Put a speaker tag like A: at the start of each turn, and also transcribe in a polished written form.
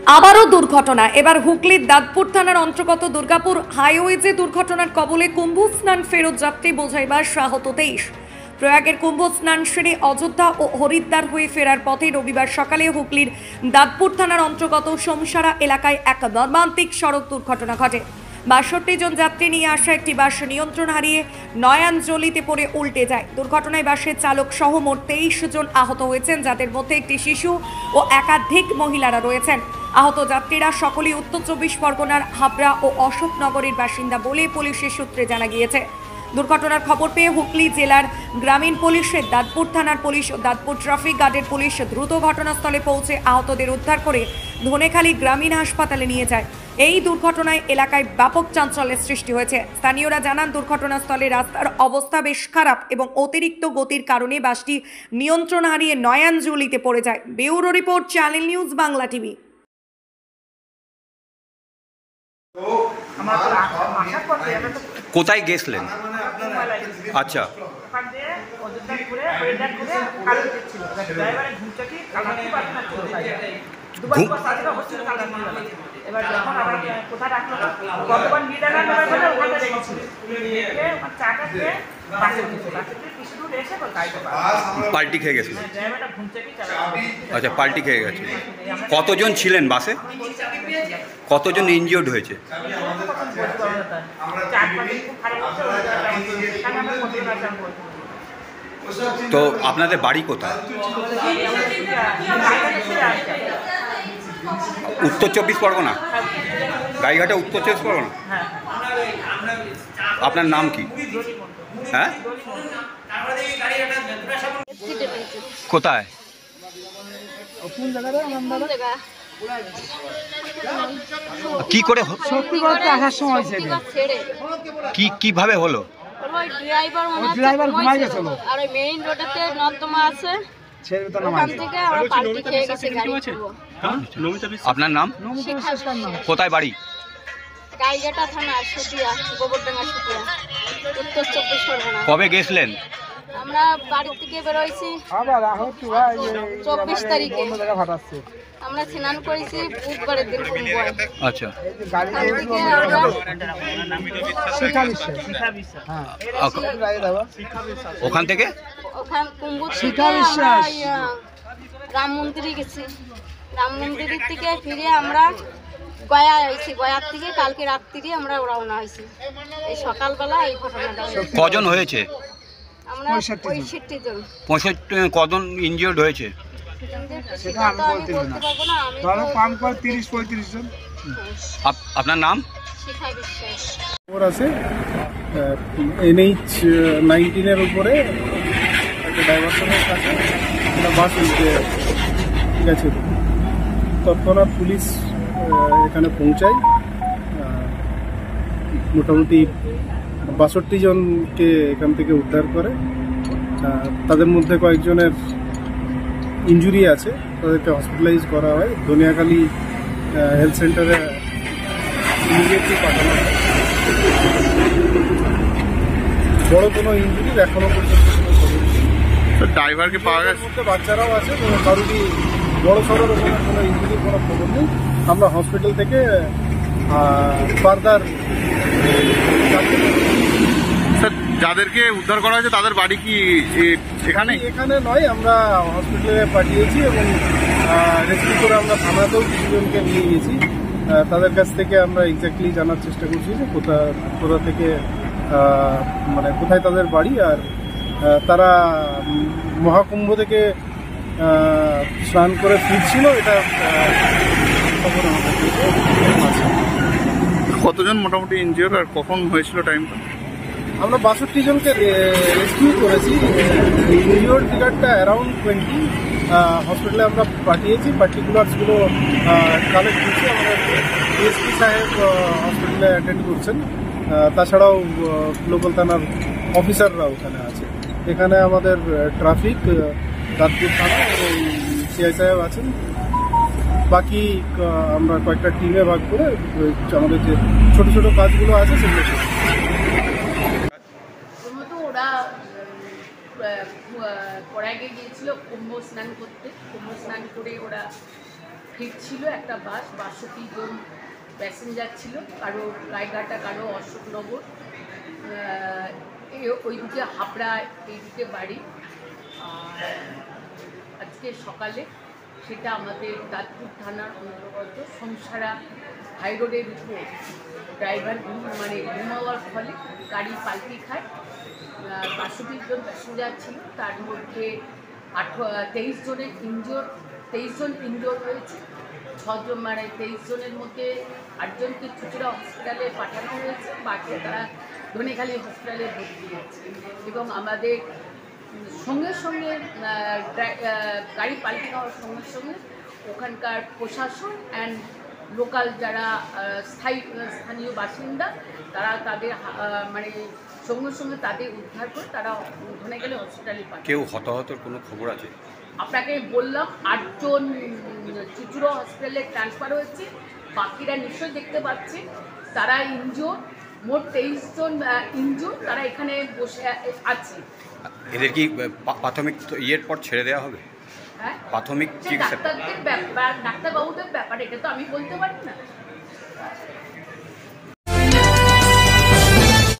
A: আবারও দুর্ঘটনা। এবার হুগলির দাঁতপুর থানার অন্তর্গত দুর্গাপুর হাইওয়েজে দুর্ঘটনার কবলে কুম্ভ স্নান ফেরত যাত্রী বোঝাই বাস আহত 23। প্রয়াগের কুম্ভ স্নান সেরে অযোধ্যা ও হরিদ্বার হয়ে ফেরার পথে রবিবার সকালে হুগলির দাঁতপুর থানার অন্তর্গত সোমসারা এলাকায় এক মর্মান্তিক সড়ক দুর্ঘটনা ঘটে। ৬২ জন যাত্রী নিয়ে আসা একটি বাস নিয়ন্ত্রণ হারিয়ে নয়াঞ্জলিতে পড়ে উল্টে যায়। দুর্ঘটনায় বাসের চালক সহ মোট 23 জন আহত হয়েছেন, যাদের মধ্যে একটি শিশু ও একাধিক মহিলারা রয়েছেন। আহত যাত্রীরা সকলেই উত্তর ২৪ পরগনার হাবড়া ও অশোকনগরের বাসিন্দা বলে পুলিশের সূত্রে জানা গিয়েছে। দুর্ঘটনার খবর পেয়ে হুগলি জেলার গ্রামীণ পুলিশের দাঁতপুর থানার পুলিশ ও দাঁতপুর ট্রাফিক গার্ডের পুলিশ দ্রুত ঘটনাস্থলে পৌঁছে আহতদের উদ্ধার করে ধনেখালি গ্রামীণ হাসপাতালে নিয়ে যায়। এই দুর্ঘটনায় এলাকায় ব্যাপক চাঞ্চল্যের সৃষ্টি হয়েছে। স্থানীয়রা জানান, দুর্ঘটনাস্থলে রাস্তার অবস্থা বেশ খারাপ এবং অতিরিক্ত গতির কারণে বাসটি নিয়ন্ত্রণ হারিয়ে নয়াঞ্জলিতে পড়ে যায়। Bureau report, channel news Bangla TV.
B: কোথায় গেছিলেন? আচ্ছা, পাল্টি খেয়ে গেছিল। আচ্ছা, পাল্টি খেয়ে গেছে। কতজন ছিলেন বাসে? কতজন ইনজিওর্ড হয়েছে? তো আপনাদের বাড়ি কোথায়? উত্তর ২৪ পরগনা, গাইঘাটা, উত্তর ২৪ পরগনা। আপনার নাম কি? হ্যাঁ, কোথায়? কি করে আসার সময় কিভাবে হলো?
C: ড্রাইভার ঘুমাই গেছিল আর ওই মেইন রোডেতে নর্দমা আছে, ওখান থেকে আমরা পাল্টি খেয়ে গেছে গাড়ি।
B: আপনার নাম? কোথায় বাড়ি?
C: গাইঘাটা থানা, সুতিয়া, গোবরডাঙ্গা সুতিয়া, উত্তর ২৪ পরগনা।
B: কবে গেছিলেন?
C: আমরা বাড়ি থেকে বেরোইছি ২৪ তারিখে। আমরা স্নান করেছি বুধবারের দিন কুম্ভয়।
B: আচ্ছা, ওখান থেকে
C: কুম্ভ রাম মন্দিরে গেছি। রাম মন্দিরের থেকে ফিরে আমরা গয়া হয়েছি। গয়ার থেকে কালকে রাত্রি আমরা রওনা হয়েছি। এই সকালবেলা এই ঘটনাটা।
B: কজন হয়েছে?
C: আমরা ৬৫ জন।
B: ৬৫ কজন ইনজিওর্ড হয়েছে? আপনার নাম?
D: NH 19-এর উপরে একটা ডাইভারশনের কাছে বাস উল্টে গেছে। তৎক্ষণাৎ পুলিশ এখানে পৌঁছায়। মোটামুটি ৬২ জনকে এখান থেকে উদ্ধার করে। তাদের মধ্যে কয়েকজনের ইনজুরি আছে, তাদেরকে হসপিটালাইজ করা হয়। ধনিয়াখালী হেলথ সেন্টারে ইমিডিয়েটলি পাঠানো হয়। বড় কোনো ইনজুরি এখনো পর্যন্ত ড্রাইভারকে পাওয়া গেছে। বাচ্চারাও আছে, কারোরই বড় সড়ো রকমের কোনো ইনজুরির কোনো খবর নেই। আমরা হসপিটাল থেকে ফার্দার
E: যাদেরকে উদ্ধার করা হয়েছে তাদের বাড়ি কি এখানে?
D: এখানে নয়, আমরা হসপিটালে পাঠিয়েছি এবং রেস্কিউ করে আমরা থানাতেও কিছুজনকে নিয়ে গেছি। তাদের কাছ থেকে আমরা এক্স্যাক্টলি জানার চেষ্টা করছি যে কোথা থেকে মানে কোথায় তাদের বাড়ি, আর তারা মহাকুম্ভ থেকে স্নান করে ফিরছিল, এটা খবর আমাদের আছে।
E: কতজন মোটামুটি ইনজিওর্ড আর কখন হয়েছিল টাইমটা?
D: আমরা ৬২ জনকে রেস্কিউ করেছি। ইনজিওর্ড ফিগারটা অ্যারাউন্ড 20। হসপিটালে আমরা পাঠিয়েছি, পার্টিকুলার্সগুলো কালেক্ট করছি। আমাদের ডিএসপি সাহেব হসপিটালে অ্যাটেন্ড করছেন, তাছাড়াও লোকাল থানার অফিসাররা ওখানে আছে। এখানে আমাদের ট্রাফিক, দাঁতপুর থানা এবং সিআই সাহেব আছেন। বাকি আমরা কয়েকটা টিমে ভাগ করে আমাদের যে ছোট ছোট কাজগুলো আছে সেগুলো
F: ওরা প্রয়াগে গিয়েছিল কুম্ভ স্নান করতে। কুম্ভ স্নান করে ওরা ফিরছিল একটা বাস 62 জন প্যাসেঞ্জার ছিল, কারো রায়ঘাটা, কারো অশোকনগর, ওইদিকে হাবড়া, এইদিকে বাড়ি। আর আজকে সকালে সেটা আমাদের দাঁতপুর থানার অন্তর্গত সংসারা হাইরোডের উপর ড্রাইভার মানে ঘুমাওয়ার ফলে গাড়ি পাল্টি খায়। 62 জন প্যাসেঞ্জার ছিল, তার মধ্যে 23 জন ইনজোর হয়েছে। 6 জন মানে 23 জনের মধ্যে 8 জনকে চুচুড়া হসপিটালে পাঠানো হয়েছে, বাকি তারা ধনেখালি হসপিটালে ভর্তি হয়েছে। এবং আমাদের সঙ্গে সঙ্গে গাড়ি পাল্টি হওয়ার সঙ্গে সঙ্গে ওখানকার প্রশাসন অ্যান্ড লোকাল যারা স্থানীয় বাসিন্দা তারা তাদের মানে সঙ্গে সঙ্গে তাদের উদ্ধার করে তারা ধনেখালি হসপিটালে পাঠায়।
B: কেউ হতাহতের কোনো খবর আছে?
F: আপনাকে বললাম 8 জন চুচুড়া হসপিটালে ট্রান্সফার হয়েছে, বাকিরা নিশ্চয়ই দেখতে পাচ্ছে তারা ইনজোর। মোট 23 জন ইনজোর, তারা এখানে বসে আছে।
B: এদের কি প্রাথমিক ইয়ের পর ছেড়ে দেওয়া হবে?
F: হ্যাঁ,
B: প্রাথমিক চিকিৎসা
F: ডাক্তারদের ব্যাপার, ডাক্তারবাবুদের ব্যাপার, এটা তো আমি বলতে পারি না।